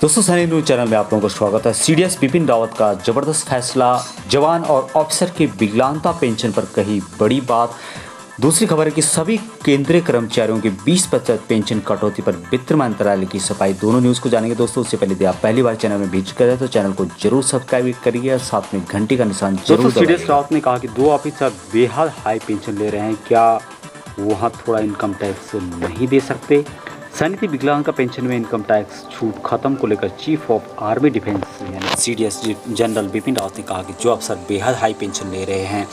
दोस्तों Sunny news channel में आप लोगों का स्वागत है। सीडीएस बिपिन रावत का जबरदस्त फैसला, जवान और ऑफिसर की विकलांगता पेंशन पर कही बड़ी बात। दूसरी खबर है कि सभी केंद्रीय कर्मचारियों की 20% पेंशन कटौती पर वित्त मंत्रालय की सफाई। दोनों न्यूज़ को जानेंगे दोस्तों। उससे पहले यदि आप पहली बार चैनल में विजिट कर रहे हैं तो चैनल को जरूर सब्सक्राइब करिए, साथ में घंटी का निशान जरूर दबाइए। सीडीएस रावत ने कहा कि 2 ऑफिसर बेहद हाई पेंशन ले रहे हैं, क्या वहाँ थोड़ा इनकम टैक्स नहीं दे सकते? सैनिक विकलांगता पेंशन में इनकम टैक्स छूट खत्म को लेकर चीफ ऑफ आर्मी डिफेंस यानी सीडीएस जनरल बिपिन रावत ने कहा कि जो अफसर बेहद हाई पेंशन ले रहे हैं,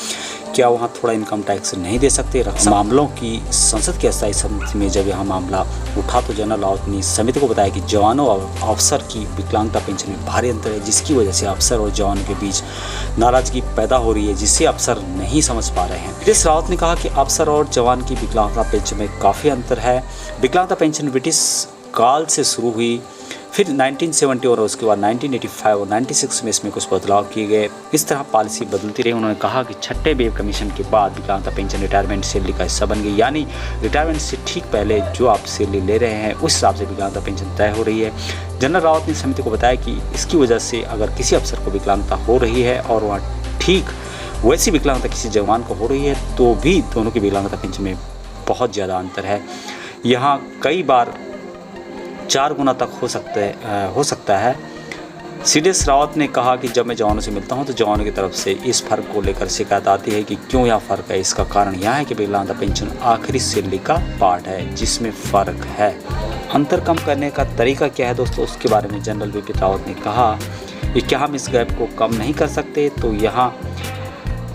क्या वहाँ थोड़ा इनकम टैक्स नहीं दे सकते? रक्षा मामलों की संसद की अस्थायी समिति में जब यह मामला उठा तो जनरल रावत ने समिति को बताया कि जवानों और अफसर की विकलांगता पेंशन में भारी अंतर है, जिसकी वजह से अफसर और जवानों के बीच नाराजगी पैदा हो रही है, जिसे अफसर नहीं समझ पा रहे हैं। सीडीएस रावत ने कहा कि अफसर और जवान की विकलांगता पेंशन में काफ़ी अंतर है। विकलांगता पेंशन ब्रिटिश काल से शुरू हुई, फिर 1970 और उसके बाद 1985 और 96 में इसमें कुछ बदलाव किए गए। इस तरह पॉलिसी बदलती रही। उन्होंने कहा कि छठे वेव कमीशन के बाद विकलांगता पेंशन रिटायरमेंट सैलरी का हिस्सा बन गई, यानी रिटायरमेंट से ठीक पहले जो आप सैलरी ले रहे हैं उस हिसाब से विकलांगता पेंशन तय हो रही है। जनरल रावत ने समिति को बताया कि इसकी वजह से अगर किसी अफसर को विकलांगता हो रही है और वहाँ ठीक वैसी विकलांगता किसी जवान को हो रही है तो भी दोनों की विकलांगता पेंशन में बहुत ज़्यादा अंतर है। यहाँ कई बार 4 गुना तक हो सकता है। सीडीएस रावत ने कहा कि जब मैं जवानों से मिलता हूं तो जवानों की तरफ से इस फ़र्क को लेकर शिकायत आती है कि क्यों यह फ़र्क है। इसका कारण यह है कि विकलांगता पेंशन आखिरी सैलरी का पार्ट है जिसमें फ़र्क है। अंतर कम करने का तरीका क्या है दोस्तों, उसके बारे में जनरल बिपिन रावत ने कहा कि क्या हम इस गैप को कम नहीं कर सकते? तो यहाँ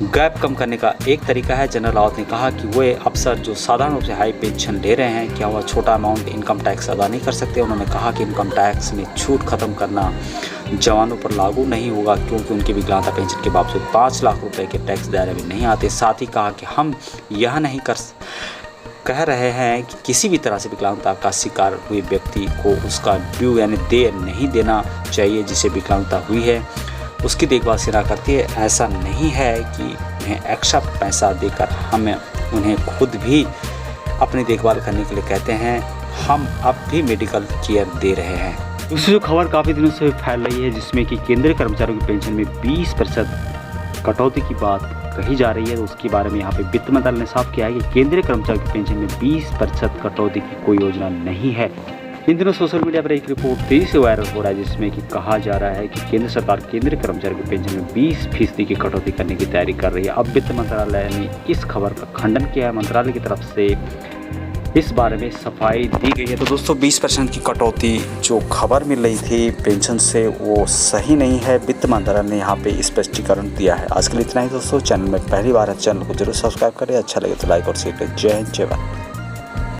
गैप कम करने का एक तरीका है। जनरल रावत ने कहा कि वे अफसर जो साधारण रूप से हाई पेंशन ले रहे हैं, क्या वह छोटा अमाउंट इनकम टैक्स अदा नहीं कर सकते? उन्होंने कहा कि इनकम टैक्स में छूट खत्म करना जवानों पर लागू नहीं होगा, क्योंकि उनकी विकलांगता पेंशन के बावजूद 5 लाख रुपए के टैक्स दायरे में नहीं आते। साथ ही कहा कि हम यह नहीं कह रहे हैं कि किसी भी तरह से विकलांगता का शिकार हुए व्यक्ति को उसका ड्यू यानी देय नहीं देना चाहिए। जिसे विकलांगता हुई है उसकी देखभाल सेना करती है। ऐसा नहीं है कि उन्हें एक्स्ट्रा पैसा देकर हमें उन्हें खुद भी अपनी देखभाल करने के लिए कहते हैं। हम अब भी मेडिकल केयर दे रहे हैं। दूसरी जो खबर काफ़ी दिनों से फैल रही है, जिसमें कि केंद्रीय कर्मचारियों की पेंशन में 20% कटौती की बात कही जा रही है, तो उसके बारे में यहाँ पे वित्त मंत्रालय ने साफ किया है कि केंद्रीय कर्मचारियों की पेंशन में 20% कटौती की कोई योजना नहीं है। इन दिनों सोशल मीडिया पर एक रिपोर्ट तेजी से वायरल हो रहा है, जिसमें कि कहा जा रहा है कि केंद्र सरकार केंद्रीय कर्मचारियों की पेंशन में 20% की कटौती करने की तैयारी कर रही है। अब वित्त मंत्रालय ने इस खबर का खंडन किया है। मंत्रालय की तरफ से इस बारे में सफाई दी गई है। तो दोस्तों 20% की कटौती जो खबर मिल रही थी पेंशन से, वो सही नहीं है। वित्त मंत्रालय ने यहाँ पे स्पष्टीकरण दिया है। आज के लिए इतना ही दोस्तों। चैनल में पहली बार है, चैनल को जरूर सब्सक्राइब करें। अच्छा लगे तो लाइक और शेयर करें। जय हिंद, जय भारत।